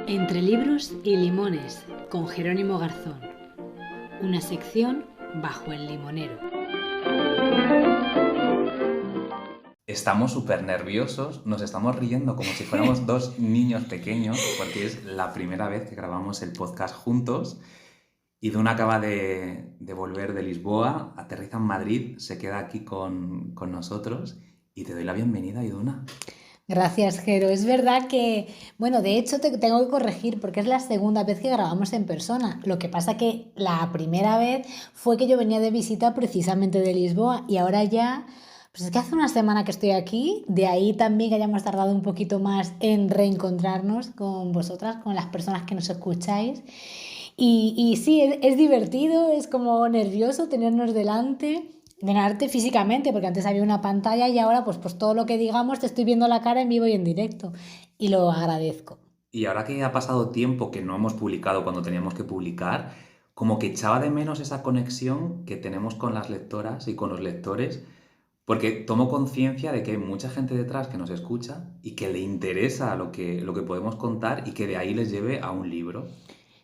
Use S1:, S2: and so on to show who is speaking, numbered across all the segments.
S1: Entre libros y limones, con Jerónimo Garzón. Una sección bajo el limonero.
S2: Estamos súper nerviosos, nos estamos riendo como si fuéramos dos niños pequeños, porque es la primera vez que grabamos el podcast juntos. Y Duna acaba de volver de Lisboa, aterriza en Madrid, se queda aquí con nosotros y te doy la bienvenida, Iduna.
S3: Gracias, Jero. Es verdad que, bueno, de hecho te tengo que corregir porque es la segunda vez que grabamos en persona. Lo que pasa que la primera vez fue que yo venía de visita precisamente de Lisboa y ahora ya, pues es que hace una semana que estoy aquí, de ahí también que hayamos tardado un poquito más en reencontrarnos con vosotras, con las personas que nos escucháis. Y sí, es divertido, es como nervioso tenernos delante físicamente, porque antes había una pantalla y ahora pues todo lo que digamos te estoy viendo la cara en vivo y en directo y lo agradezco.
S2: Y ahora que ha pasado tiempo que no hemos publicado cuando teníamos que publicar, como que echaba de menos esa conexión que tenemos con las lectoras y con los lectores, porque tomo conciencia de que hay mucha gente detrás que nos escucha y que le interesa lo que podemos contar y que de ahí les lleve a un libro.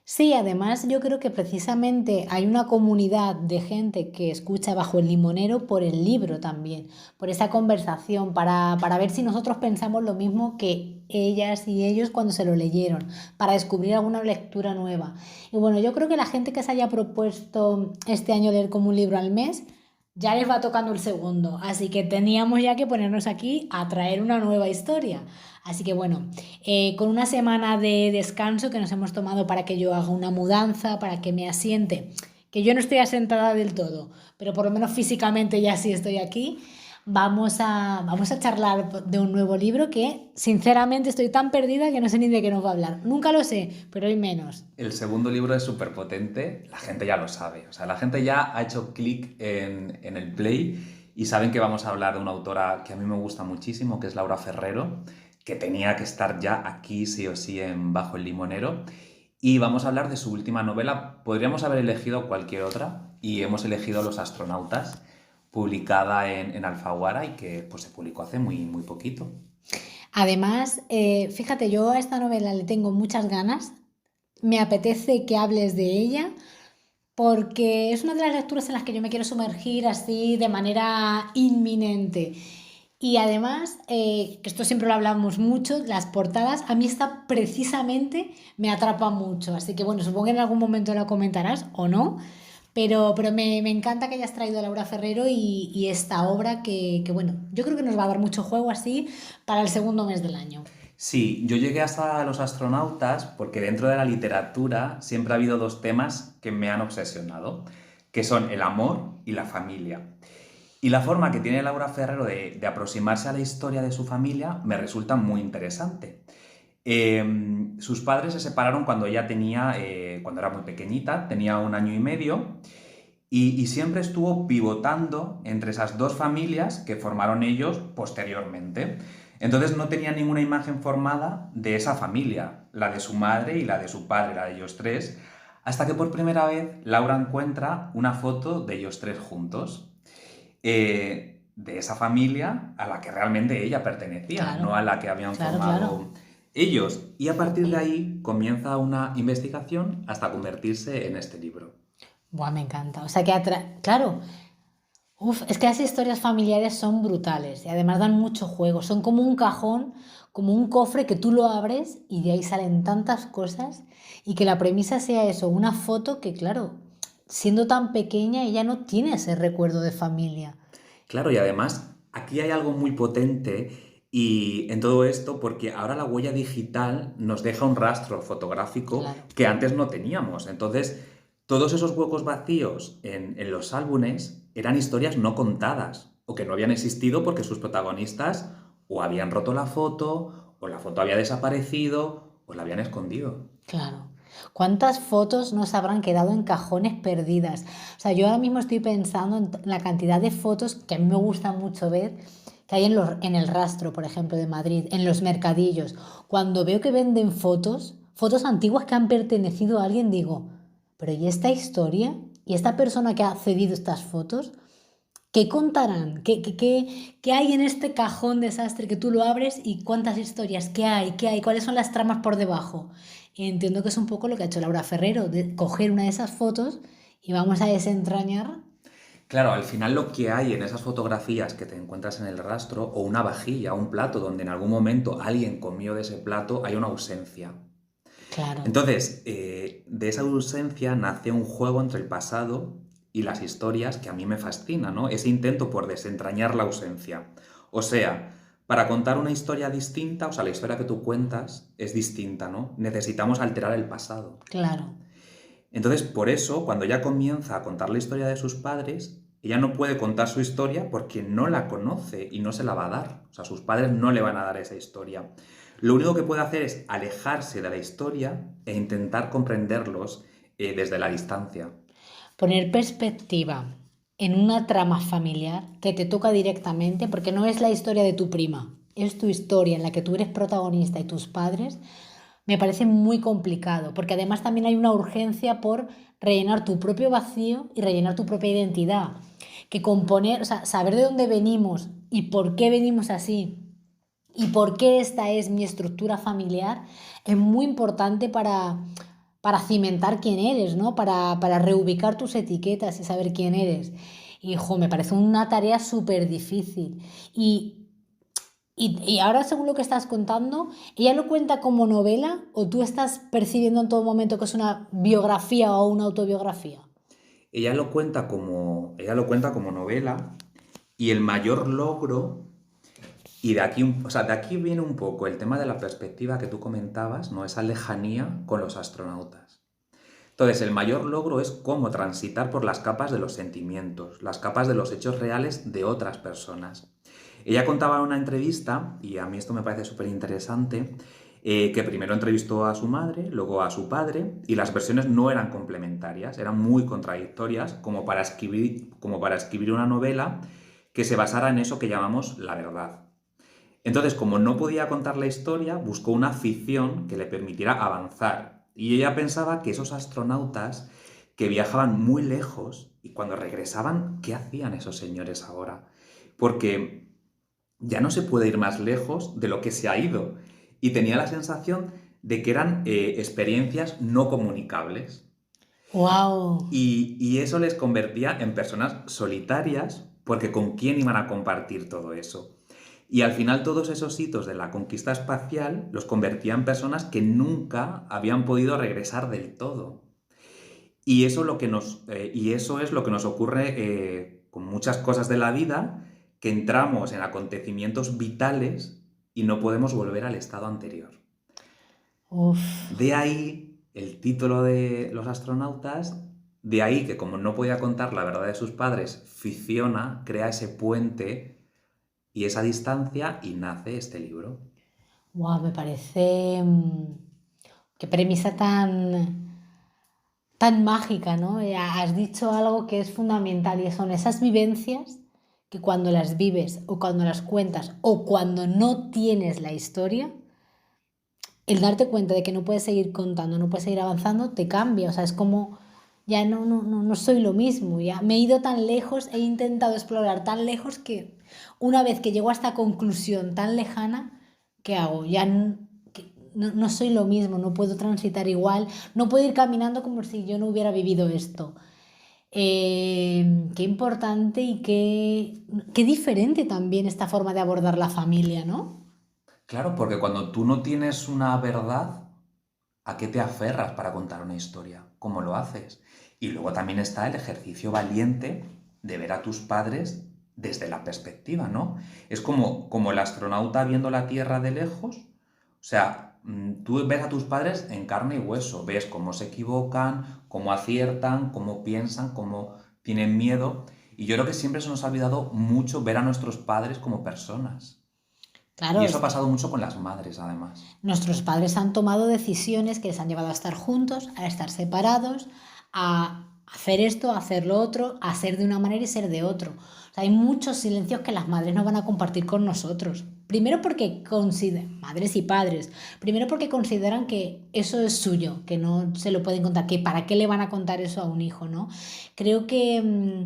S3: Sí, además yo creo que precisamente hay una comunidad de gente que escucha Bajo el Limonero por el libro también, por esa conversación, para ver si nosotros pensamos lo mismo que ellas y ellos cuando se lo leyeron, para descubrir alguna lectura nueva. Y bueno, yo creo que la gente que se haya propuesto este año leer como un libro al mes, ya les va tocando el segundo, así que teníamos ya que ponernos aquí a traer una nueva historia. Así que bueno, con una semana de descanso que nos hemos tomado para que yo haga una mudanza, para que me asiente, que yo no estoy asentada del todo, pero por lo menos físicamente ya sí estoy aquí, vamos a charlar de un nuevo libro que sinceramente estoy tan perdida que no sé ni de qué nos va a hablar. Nunca lo sé, pero hoy menos.
S2: El segundo libro es súper potente, la gente ya lo sabe, o sea, la gente ya ha hecho clic en el play y saben que vamos a hablar de una autora que a mí me gusta muchísimo, que es Laura Ferrero, que tenía que estar ya aquí sí o sí en Bajo el Limonero. Y vamos a hablar de su última novela. Podríamos haber elegido cualquier otra y hemos elegido Los astronautas, publicada en Alfaguara y que pues, se publicó hace muy poquito.
S3: Además, fíjate, yo a esta novela le tengo muchas ganas, me apetece que hables de ella porque es una de las lecturas en las que yo me quiero sumergir así de manera inminente. Y además, que esto siempre lo hablamos mucho, las portadas, a mí esta precisamente me atrapa mucho. Así que bueno, supongo que en algún momento lo comentarás o no, pero me encanta que hayas traído a Laura Ferrero y esta obra que, bueno, yo creo que nos va a dar mucho juego así para el segundo mes del año.
S2: Sí, yo llegué hasta Los astronautas porque dentro de la literatura siempre ha habido dos temas que me han obsesionado, que son el amor y la familia. Y la forma que tiene Laura Ferrero de aproximarse a la historia de su familia me resulta muy interesante. Sus padres se separaron cuando ella cuando era muy pequeñita, tenía 1 año y medio, y siempre estuvo pivotando entre esas dos familias que formaron ellos posteriormente. Entonces no tenía ninguna imagen formada de esa familia, la de su madre y la de su padre, la de ellos tres, hasta que por primera vez Laura encuentra una foto de ellos tres juntos, de esa familia a la que realmente ella pertenecía,
S3: Claro,
S2: no a la que habían
S3: claro,
S2: formado
S3: claro.
S2: ellos. Y a partir de ahí comienza una investigación hasta convertirse en este libro.
S3: Buah, me encanta. O sea que, claro, uf, es que las historias familiares son brutales y además dan mucho juego. Son como un cajón, como un cofre que tú lo abres y de ahí salen tantas cosas y que la premisa sea eso, una foto que, claro, siendo tan pequeña ella no tiene ese recuerdo de familia.
S2: Claro, y además aquí hay algo muy potente y en todo esto porque ahora la huella digital nos deja un rastro fotográfico
S3: Claro.
S2: que antes no teníamos. Entonces, todos esos huecos vacíos en los álbumes eran historias no contadas o que no habían existido porque sus protagonistas o habían roto la foto o la foto había desaparecido o la habían escondido.
S3: Claro. ¿Cuántas fotos nos habrán quedado en cajones perdidas? O sea, yo ahora mismo estoy pensando en la cantidad de fotos que a mí me gusta mucho ver que hay en el rastro, por ejemplo, de Madrid, en los mercadillos. Cuando veo que venden fotos antiguas que han pertenecido a alguien, digo, pero ¿y esta historia? ¿Y esta persona que ha cedido estas fotos? ¿Qué contarán? ¿Qué hay en este cajón desastre que tú lo abres y cuántas historias? ¿Qué hay? ¿Qué hay? ¿Cuáles son las tramas por debajo? Y entiendo que es un poco lo que ha hecho Laura Ferrero, de coger una de esas fotos y vamos a desentrañar.
S2: Claro, al final lo que hay en esas fotografías que te encuentras en el rastro, o una vajilla, un plato, donde en algún momento alguien comió de ese plato, hay una ausencia.
S3: Claro,
S2: Entonces, de esa ausencia nace un juego entre el pasado y las historias que a mí me fascina, ¿no? Ese intento por desentrañar la ausencia. O sea, para contar una historia distinta, o sea, la historia que tú cuentas es distinta, ¿no? Necesitamos alterar el pasado.
S3: claro.
S2: Entonces, por eso, cuando ella comienza a contar la historia de sus padres, ella no puede contar su historia porque no la conoce y no se la va a dar. O sea, sus padres no le van a dar esa historia. Lo único que puede hacer es alejarse de la historia e intentar comprenderlos desde la distancia.
S3: Poner perspectiva en una trama familiar que te toca directamente, porque no es la historia de tu prima, es tu historia en la que tú eres protagonista y tus padres, me parece muy complicado, porque además también hay una urgencia por rellenar tu propio vacío y rellenar tu propia identidad. Que componer, o sea, saber de dónde venimos y por qué venimos así y por qué esta es mi estructura familiar es muy importante para cimentar quién eres, ¿no? Para reubicar tus etiquetas y saber quién eres. Y, jo, me parece una tarea súper difícil. Y, y ahora, según lo que estás contando, ¿ella lo cuenta como novela o tú estás percibiendo en todo momento que es una biografía o una autobiografía?
S2: Ella lo cuenta como novela y el mayor logro, y de aquí, o sea, de aquí viene un poco el tema de la perspectiva que tú comentabas, ¿no? Esa lejanía con los astronautas. Entonces, el mayor logro es cómo transitar por las capas de los sentimientos, las capas de los hechos reales de otras personas. Ella contaba en una entrevista, y a mí esto me parece súper interesante, que primero entrevistó a su madre, luego a su padre, y las versiones no eran complementarias, eran muy contradictorias, como para escribir una novela que se basara en eso que llamamos la verdad. Entonces, como no podía contar la historia, buscó una ficción que le permitiera avanzar. Y ella pensaba que esos astronautas que viajaban muy lejos y cuando regresaban, ¿qué hacían esos señores ahora? Porque ya no se puede ir más lejos de lo que se ha ido. Y tenía la sensación de que eran experiencias no comunicables.
S3: ¡Wow!
S2: Y eso les convertía en personas solitarias, porque ¿con quién iban a compartir todo eso? Y al final todos esos hitos de la conquista espacial los convertía en personas que nunca habían podido regresar del todo. Y eso es lo que nos ocurre con muchas cosas de la vida, que entramos en acontecimientos vitales y no podemos volver al estado anterior.
S3: Uf.
S2: De ahí el título de Los astronautas, de ahí que como no podía contar la verdad de sus padres, ficciona, crea ese puente y esa distancia y nace este libro.
S3: Wow, me parece qué premisa tan mágica, ¿no? Has dicho algo que es fundamental y son esas vivencias que cuando las vives o cuando las cuentas o cuando no tienes la historia, el darte cuenta de que no puedes seguir contando, no puedes seguir avanzando, te cambia. O sea, es como ya no soy lo mismo, ya me he ido tan lejos, he intentado explorar tan lejos que una vez que llego a esta conclusión tan lejana, ¿qué hago? No soy lo mismo, no puedo transitar igual, no puedo ir caminando como si yo no hubiera vivido esto. Qué importante y qué diferente también esta forma de abordar la familia, ¿no?
S2: Claro, porque cuando tú no tienes una verdad, ¿a qué te aferras para contar una historia? ¿Cómo lo haces? Y luego también está el ejercicio valiente de ver a tus padres desde la perspectiva, ¿no? Es como el astronauta viendo la Tierra de lejos. O sea, tú ves a tus padres en carne y hueso, ves cómo se equivocan, cómo aciertan, cómo piensan, cómo tienen miedo. Y yo creo que siempre se nos ha olvidado mucho ver a nuestros padres como personas.
S3: Claro,
S2: Y eso
S3: es
S2: ha
S3: que
S2: pasado mucho con las madres, además.
S3: nuestros padres han tomado decisiones que les han llevado a estar juntos, a estar separados, a hacer esto, a hacer lo otro, a ser de una manera y ser de otro. O sea, hay muchos silencios que las madres no van a compartir con nosotros. Primero porque consideran, madres y padres, primero porque consideran que eso es suyo, que no se lo pueden contar, que para qué le van a contar eso a un hijo, ¿no? Creo que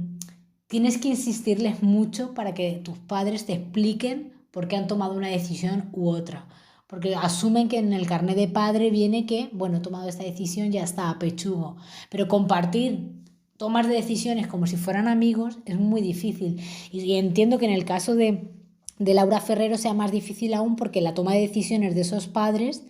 S3: tienes que insistirles mucho para que tus padres te expliquen por qué han tomado una decisión u otra. porque asumen que en el carné de padre viene que, bueno, he tomado esta decisión, ya está, a pechugo. Pero compartir tomas de decisiones como si fueran amigos es muy difícil. Y entiendo que en el caso de Laura Ferrero sea más difícil aún porque la toma de decisiones de esos padres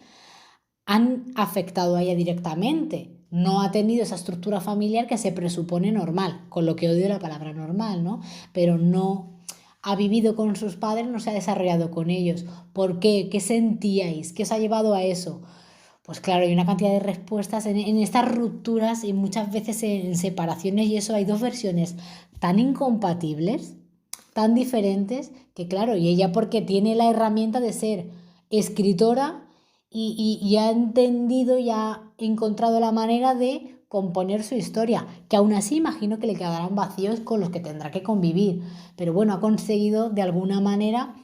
S3: han afectado a ella directamente. No ha tenido esa estructura familiar que se presupone normal, con lo que odio la palabra normal, ¿no? Pero no ha vivido con sus padres, no se ha desarrollado con ellos. ¿Por qué? ¿Qué sentíais? ¿Qué os ha llevado a eso? Pues claro, hay una cantidad de respuestas en estas rupturas y muchas veces en separaciones y eso hay dos versiones tan incompatibles, tan diferentes, que claro, y ella porque tiene la herramienta de ser escritora y ha entendido y ha encontrado la manera de componer su historia, que aún así imagino que le quedarán vacíos con los que tendrá que convivir, pero bueno, ha conseguido de alguna manera,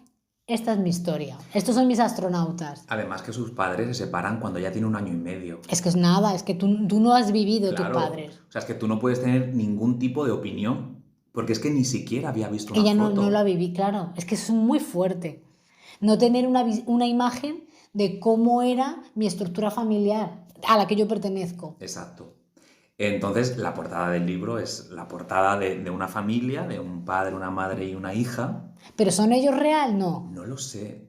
S3: esta es mi historia, estos son mis astronautas.
S2: Además que sus padres se separan cuando ya tiene 1 año y medio.
S3: Es que es nada, es que tú no has vivido
S2: Claro,
S3: tus padres.
S2: o sea, es que tú no puedes tener ningún tipo de opinión, porque es que ni siquiera había visto una
S3: Ella
S2: foto.
S3: no la viví, claro, es que es muy fuerte. No tener una imagen de cómo era mi estructura familiar a la que yo pertenezco.
S2: Exacto. Entonces, la portada del libro es la portada de una familia, de un padre, una madre y una hija.
S3: ¿Pero son ellos real? No.
S2: No lo sé,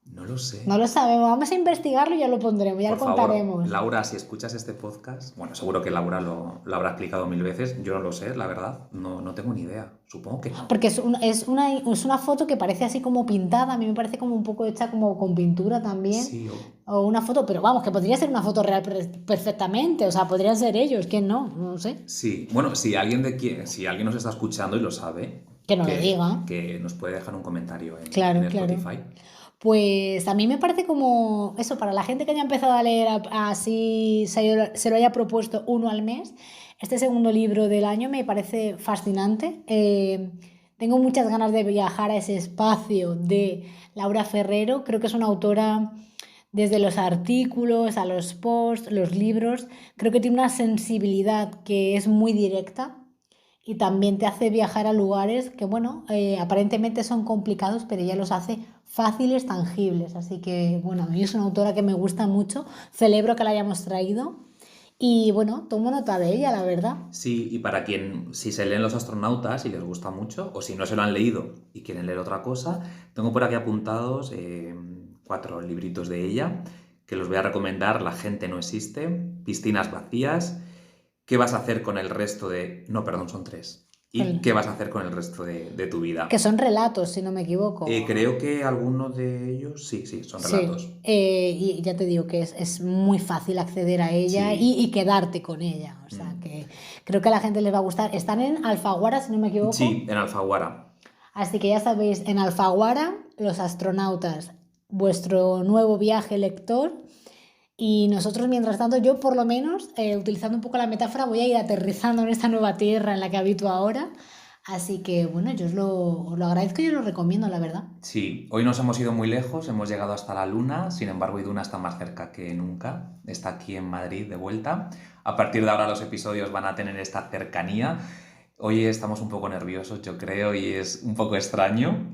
S2: no lo sé.
S3: No lo sabemos, vamos a investigarlo y ya lo pondremos, ya
S2: Por
S3: lo
S2: favor,
S3: contaremos.
S2: Laura, si escuchas este podcast, bueno, seguro que Laura lo habrá explicado 1000 veces, yo no lo sé, la verdad, no tengo ni idea, supongo que no.
S3: Porque es una foto que parece así como pintada, a mí me parece como un poco hecha como con pintura también.
S2: Sí,
S3: O una foto, pero vamos, que podría ser una foto real perfectamente, o sea, podrían ser ellos, ¿quién no? No sé.
S2: sí. Bueno, si alguien nos está escuchando y lo sabe,
S3: Que nos lo diga.
S2: Que nos puede dejar un comentario en
S3: Claro.
S2: Spotify.
S3: Pues a mí me parece como eso, para la gente que haya empezado a leer así, se lo haya propuesto uno al mes, este segundo libro del año me parece fascinante. Tengo muchas ganas de viajar a ese espacio de Laura Ferrero, creo que es una autora, desde los artículos a los posts, los libros, creo que tiene una sensibilidad que es muy directa. Y también te hace viajar a lugares que, bueno, aparentemente son complicados, pero ella los hace fáciles, tangibles. Así que, bueno, a mí es una autora que me gusta mucho. Celebro que la hayamos traído. Y, bueno, tomo nota de ella, la verdad.
S2: Sí, y para quien, si se leen Los astronautas y les gusta mucho, o si no se lo han leído y quieren leer otra cosa, tengo por aquí apuntados 4 libritos de ella, que los voy a recomendar. La gente no existe, Piscinas vacías, ¿qué vas a hacer con el resto de...? No, perdón, son 3. ¿Y qué vas a hacer con el resto de tu vida?
S3: Que son relatos, si no me equivoco.
S2: Creo que algunos de ellos, sí, son relatos.
S3: Sí. Y ya te digo que es muy fácil acceder a ella y quedarte con ella. O sea, que creo que a la gente les va a gustar. Están en Alfaguara, si no me equivoco.
S2: Sí, en Alfaguara.
S3: Así que ya sabéis, en Alfaguara, Los astronautas, vuestro nuevo viaje lector. Y nosotros, mientras tanto, yo por lo menos, utilizando un poco la metáfora, voy a ir aterrizando en esta nueva tierra en la que habito ahora. Así que, bueno, yo os lo agradezco y os lo recomiendo, la verdad.
S2: Sí, hoy nos hemos ido muy lejos, hemos llegado hasta la Luna, sin embargo, Iduna está más cerca que nunca. Está aquí en Madrid de vuelta. A partir de ahora los episodios van a tener esta cercanía. Hoy estamos un poco nerviosos, yo creo, y es un poco extraño.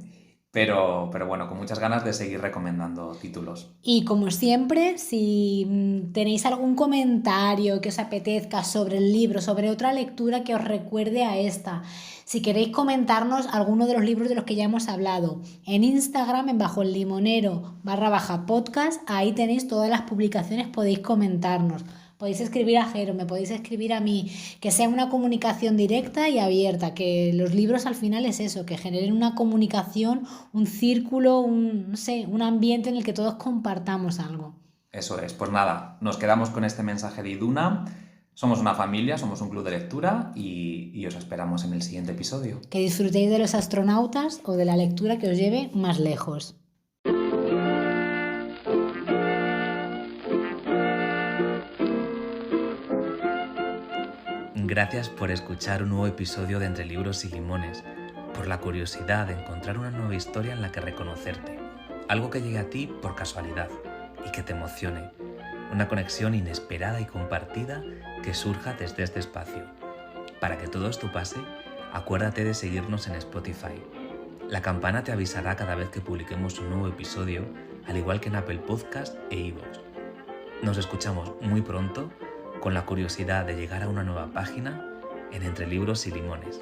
S2: Pero bueno, con muchas ganas de seguir recomendando títulos.
S3: Y como siempre, si tenéis algún comentario que os apetezca sobre el libro, sobre otra lectura que os recuerde a esta, si queréis comentarnos alguno de los libros de los que ya hemos hablado, en Instagram, en Bajo el Limonero /podcast, ahí tenéis todas las publicaciones, podéis comentarnos. Podéis escribir a Jero, me podéis escribir a mí, que sea una comunicación directa y abierta, que los libros al final es eso, que generen una comunicación, un círculo, un ambiente en el que todos compartamos algo.
S2: Eso es, pues nada, nos quedamos con este mensaje de Iduna. Somos una familia, somos un club de lectura y os esperamos en el siguiente episodio.
S3: Que disfrutéis de Los astronautas o de la lectura que os lleve más lejos.
S2: Gracias por escuchar un nuevo episodio de Entre Libros y Limones, por la curiosidad de encontrar una nueva historia en la que reconocerte, algo que llegue a ti por casualidad y que te emocione, una conexión inesperada y compartida que surja desde este espacio. Para que todo esto pase, acuérdate de seguirnos en Spotify. La campana te avisará cada vez que publiquemos un nuevo episodio, al igual que en Apple Podcast e iVoox. Nos escuchamos muy pronto con la curiosidad de llegar a una nueva página en Entre Libros y Limones.